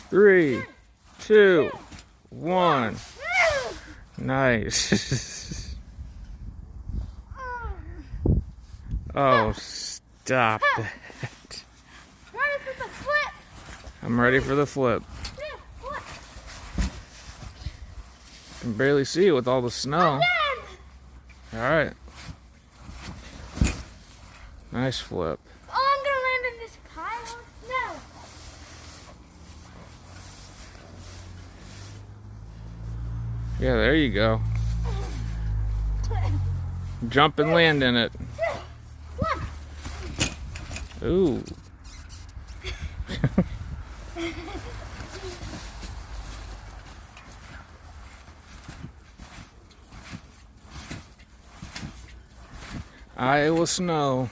3, 2, 1. Nice. Oh, stop that. Ready for the flip? I'm ready for the flip. I can barely see it with all the snow. Alright. Nice flip. Oh, I'm gonna land in this pile. No. Yeah, there you go. Jump and land in it. Ooh. Iowa snow.